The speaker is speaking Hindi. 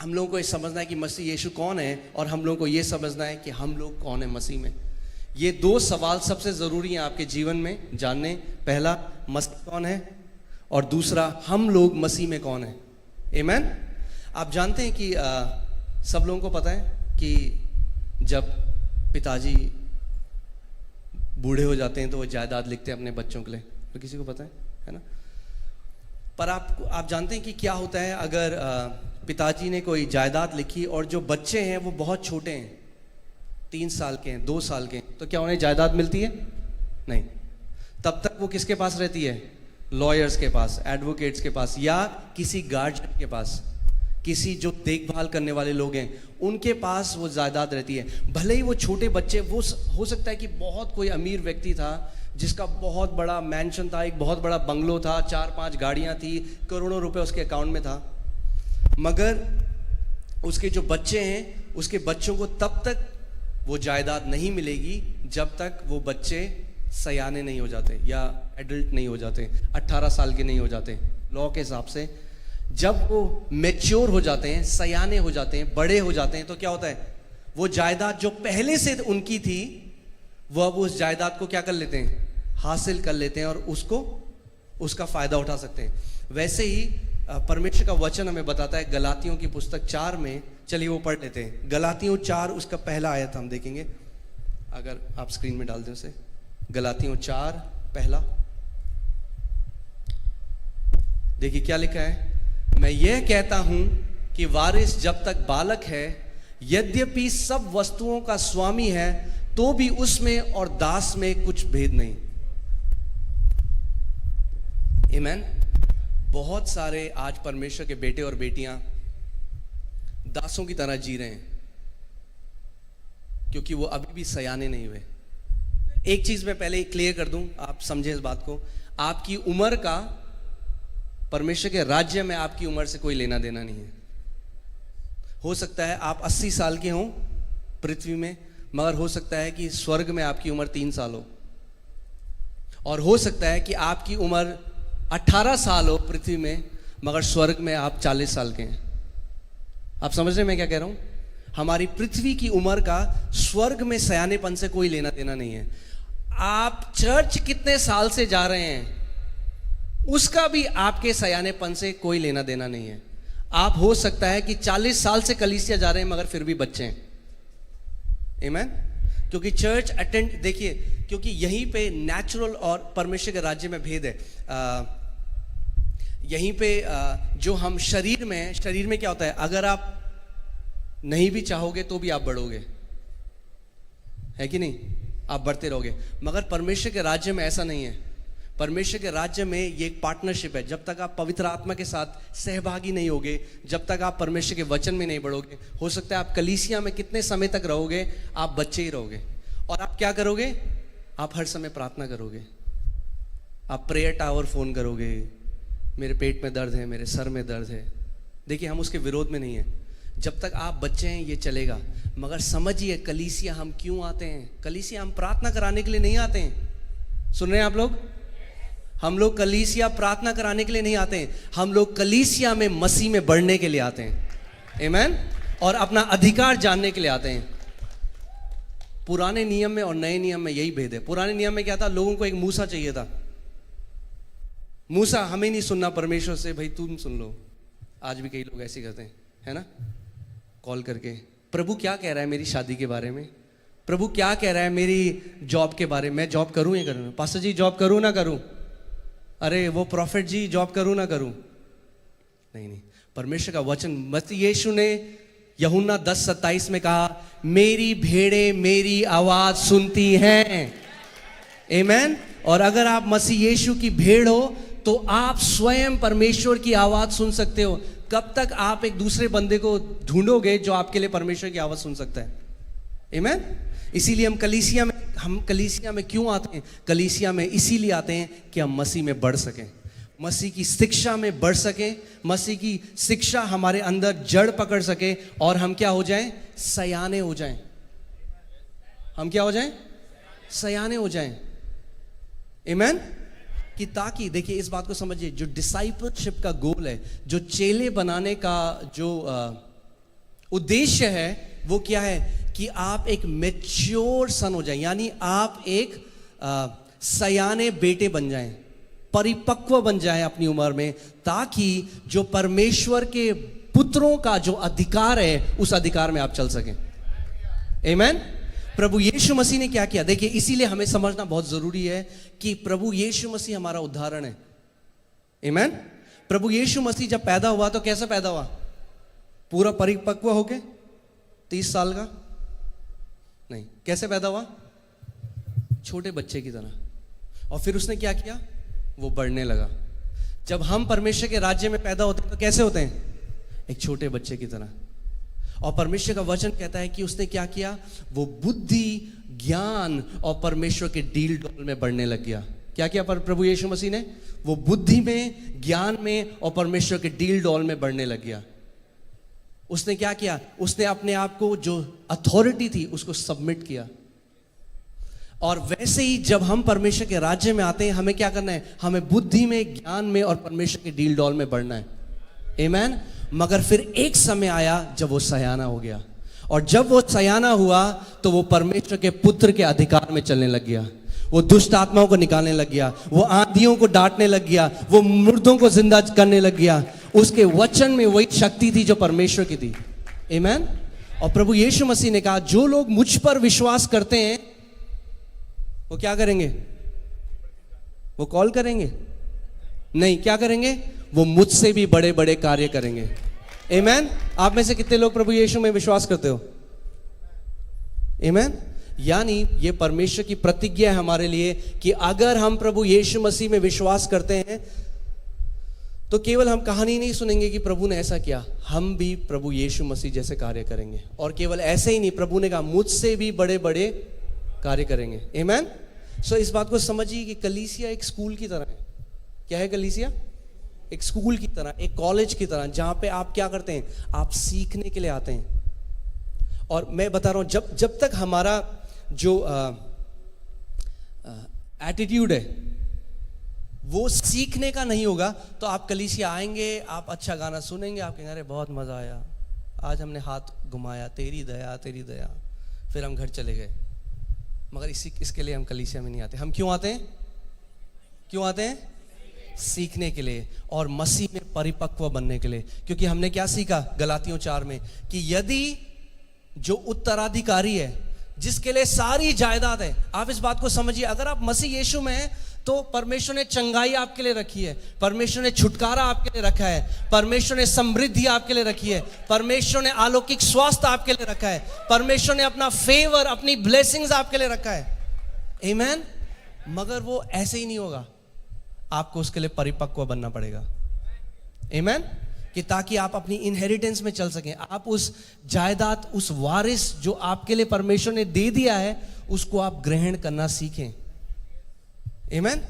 हम लोगों को ये समझना है कि मसीह यीशु कौन है, और हम लोगों को ये समझना है कि हम लोग कौन है मसीह में। ये दो सवाल सबसे ज़रूरी हैं आपके जीवन में जानने। पहला, मसीह कौन है, और दूसरा, हम लोग मसीह में कौन है। आमीन। आप जानते हैं कि सब लोगों को पता है कि जब पिताजी बूढ़े हो जाते हैं तो वो जायदाद लिखते हैं अपने बच्चों के लिए, तो किसी को पता है ना। पर आप जानते हैं कि क्या होता है अगर पिताजी ने कोई जायदाद लिखी और जो बच्चे हैं वो बहुत छोटे हैं, 3 साल के हैं, 2 साल के हैं, तो क्या उन्हें जायदाद मिलती है? नहीं। तब तक वो किसके पास रहती है? लॉयर्स के पास, एडवोकेट्स के पास, या किसी गार्जियन के पास, किसी जो देखभाल करने वाले लोग हैं उनके पास वो जायदाद रहती है। भले ही वो छोटे बच्चे, वो हो सकता है कि बहुत कोई अमीर व्यक्ति था जिसका बहुत बड़ा मैंशन था, एक बहुत बड़ा बंगलो था, 4-5 गाड़ियां थी, करोड़ों रुपए उसके अकाउंट में था, मगर उसके जो बच्चे हैं उसके बच्चों को तब तक वो जायदाद नहीं मिलेगी जब तक वो बच्चे सयाने नहीं हो जाते या एडल्ट नहीं हो जाते, 18 साल के नहीं हो जाते। लॉ के हिसाब से जब वो मैच्योर हो जाते हैं, सयाने हो जाते हैं, बड़े हो जाते हैं, तो क्या होता है, वो जायदाद जो पहले से उनकी थी वो अब उस जायदाद को क्या कर लेते हैं, हासिल कर लेते हैं और उसका फायदा उठा सकते हैं। वैसे ही परमेश्वर का वचन हमें बताता है गलातियों की पुस्तक 4 में, चलिए वो पढ़ लेते हैं। गलातियों 4 उसका पहला आयत हम देखेंगे, अगर आप स्क्रीन में डाल दें उसे। गलातियों 4 पहला, देखिए क्या लिखा है। मैं यह कहता हूं कि वारिस जब तक बालक है, यद्यपि सब वस्तुओं का स्वामी है, तो भी उसमें और दास में कुछ भेद नहीं। आमीन। बहुत सारे आज परमेश्वर के बेटे और बेटियां दासों की तरह जी रहे हैं क्योंकि वो अभी भी सयाने नहीं हुए। एक चीज मैं पहले क्लियर कर दूं, आप समझे इस बात को। आपकी उम्र का परमेश्वर के राज्य में आपकी उम्र से कोई लेना देना नहीं है। हो सकता है आप 80 साल के हों पृथ्वी में, मगर हो सकता है कि स्वर्ग में आपकी उम्र 3 साल हो, और हो सकता है कि आपकी उम्र 18 साल हो पृथ्वी में, मगर स्वर्ग में आप 40 साल के हैं। आप समझ रहे हैं मैं क्या कह रहा हूं? हमारी पृथ्वी की उम्र का स्वर्ग में सयानेपन से कोई लेना देना नहीं है। आप चर्च कितने साल से जा रहे हैं उसका भी आपके सयानेपन से कोई लेना देना नहीं है। आप हो सकता है कि 40 साल से कलीसिया जा रहे हैं मगर फिर भी बच्चे हैं। आमीन। क्योंकि चर्च अटेंड, देखिए, क्योंकि यहीं पे नेचुरल और परमेश्वर के राज्य में भेद है। यहीं पे जो हम शरीर में क्या होता है, अगर आप नहीं भी चाहोगे तो भी आप बढ़ोगे, है कि नहीं? आप बढ़ते रहोगे। मगर परमेश्वर के राज्य में ऐसा नहीं है। परमेश्वर के राज्य में ये एक पार्टनरशिप है। जब तक आप पवित्र आत्मा के साथ सहभागी नहीं होगे, जब तक आप परमेश्वर के वचन में नहीं बढ़ोगे, हो सकता है आप कलीसिया में कितने समय तक रहोगे, आप बच्चे ही रहोगे। और आप क्या करोगे? आप हर समय प्रार्थना करोगे, आप प्रेयर टावर फोन करोगे, मेरे पेट में दर्द है, मेरे सर में दर्द है। देखिए, हम उसके विरोध में नहीं है। जब तक आप बच्चे हैं ये चलेगा, मगर समझिए कलीसिया हम क्यों आते हैं? कलीसिया हम प्रार्थना कराने के लिए नहीं आते हैं। सुन रहे हैं आप लोग? हम लोग कलीसिया प्रार्थना कराने के लिए नहीं आते हैं, हम लोग कलीसिया में मसीह में बढ़ने के लिए आते हैं। आमीन। और अपना अधिकार जानने के लिए आते हैं। पुराने नियम में और नए नियम में यही भेद है। पुराने नियम में क्या था? लोगों को एक मूसा चाहिए था। मूसा, हमें नहीं सुनना परमेश्वर से, भाई तुम सुन लो। आज भी कई लोग ऐसे करते हैं, है ना? कॉल करके, प्रभु क्या कह रहा है मेरी शादी के बारे में? प्रभु क्या कह रहा है मेरी जॉब के बारे में? मैं जॉब करूं या करूं? पास्टर जी जॉब करूं ना करूं? अरे वो प्रॉफिट जी जॉब करूं ना करूं? नहीं। परमेश्वर का वचन, मसीह यीशु ने यूहन्ना 10:27 में कहा, मेरी भेड़ें मेरी आवाज सुनती हैं। आमीन। और अगर आप मसीह यीशु की भेड़ हो तो आप स्वयं परमेश्वर की आवाज सुन सकते हो। कब तक आप एक दूसरे बंदे को ढूंढोगे जो आपके लिए परमेश्वर की आवाज सुन सकता है? आमीन। इसीलिए हम कलीसिया में क्यों आते हैं? कलीसिया में इसीलिए आते हैं कि हम मसीह में बढ़ सकें, मसीह की शिक्षा में बढ़ सकें, मसीह की शिक्षा हमारे अंदर जड़ पकड़ सके और हम क्या हो जाएं? सयाने हो जाएं। हम क्या हो जाएं? सयाने हो जाएं। आमीन। कि ताकि देखिए इस बात को समझिए, जो डिसाइपलशिप का गोल है, जो चेले बनाने का जो उद्देश्य है वो क्या है कि आप एक मैच्योर सन हो जाए, यानी आप एक सयाने बेटे बन जाएं, परिपक्व बन जाएं अपनी उम्र में, ताकि जो परमेश्वर के पुत्रों का जो अधिकार है उस अधिकार में आप चल सकें। आमीन। प्रभु यीशु मसीह ने क्या किया, देखिए इसीलिए हमें समझना बहुत जरूरी है कि प्रभु यीशु मसीह हमारा उदाहरण है। आमीन। प्रभु यीशु मसीह जब पैदा हुआ तो कैसा पैदा हुआ? पूरा परिपक्व होके 30 साल का नहीं, कैसे पैदा हुआ? छोटे बच्चे की तरह। और फिर उसने क्या किया? वो बढ़ने लगा। जब हम परमेश्वर के राज्य में पैदा होते हैं तो कैसे होते हैं? एक छोटे बच्चे की तरह। और परमेश्वर का वचन कहता है कि उसने क्या किया? वो बुद्धि, ज्ञान और परमेश्वर के डील डॉल में बढ़ने लग गया। क्या किया प्रभु यीशु मसीह ने? वो बुद्धि में, ज्ञान में और परमेश्वर के डील डॉल में बढ़ने लग गया। उसने क्या किया? उसने अपने आप को, जो अथॉरिटी थी, उसको सबमिट किया। और वैसे ही जब हम परमेश्वर के राज्य में आते हैं, हमें क्या करना है? हमें बुद्धि में, ज्ञान में और परमेश्वर के डील डॉल में बढ़ना है। आमीन। मगर फिर एक समय आया जब वो सयाना हो गया, और जब वो सयाना हुआ तो वो परमेश्वर के पुत्र के अधिकार में चलने लग गया। वो दुष्ट आत्माओं को निकालने लग गया, वो आंधियों को डांटने लग गया, वो मुर्दों को जिंदा करने लग गया। उसके वचन में वही शक्ति थी जो परमेश्वर की थी। आमीन। और प्रभु यीशु मसीह ने कहा, जो लोग मुझ पर विश्वास करते हैं वो क्या करेंगे? वो कॉल करेंगे? नहीं, क्या करेंगे? वो मुझसे भी बड़े बड़े कार्य करेंगे। आमीन। आप में से कितने लोग प्रभु यीशु में विश्वास करते हो? आमीन। यानी ये परमेश्वर की प्रतिज्ञा है हमारे लिए कि अगर हम प्रभु यीशु मसीह में विश्वास करते हैं तो केवल हम कहानी नहीं सुनेंगे कि प्रभु ने ऐसा किया, हम भी प्रभु यीशु मसीह जैसे कार्य करेंगे। और केवल ऐसे ही नहीं, प्रभु ने कहा मुझसे भी बड़े बड़े कार्य करेंगे। आमीन। सो इस बात को समझिए कि कलीसिया एक स्कूल की तरह है। क्या है कलीसिया? एक स्कूल की तरह, एक कॉलेज की तरह, जहां पे आप क्या करते हैं? आप सीखने के लिए आते हैं। और मैं बता रहा हूं, जब तक हमारा जो एटीट्यूड है वो सीखने का नहीं होगा, तो आप कलीसिया आएंगे, आप अच्छा गाना सुनेंगे, आप कहेंगे अरे बहुत मजा आया, आज हमने हाथ घुमाया, तेरी दया तेरी दया, फिर हम घर चले गए। मगर इसके लिए हम कलीसिया में नहीं आते। हम क्यों आते हैं? क्यों आते हैं? सीखने के लिए और मसीह में परिपक्व बनने के लिए। क्योंकि हमने क्या सीखा गलातियों 4 में कि यदि जो उत्तराधिकारी है, जिसके लिए सारी जायदाद है, आप इस बात को समझिए, अगर आप मसीह यीशु में हैं तो परमेश्वर ने चंगाई आपके लिए रखी है, परमेश्वर ने छुटकारा आपके लिए रखा है, परमेश्वर ने समृद्धि आपके लिए रखी है, परमेश्वर ने अलौकिक स्वास्थ्य आपके लिए रखा है, परमेश्वर ने अपना फेवर, अपनी ब्लेसिंग्स आपके लिए रखा है। आमीन। मगर वो ऐसे ही नहीं होगा, आपको उसके लिए परिपक्व बनना पड़ेगा। आमीन। कि ताकि आप अपनी इनहेरिटेंस में चल सकें, आप उस जायदाद, उस वारिस जो आपके लिए परमेश्वर ने दे दिया है, उसको आप ग्रहण करना सीखें। आमीन।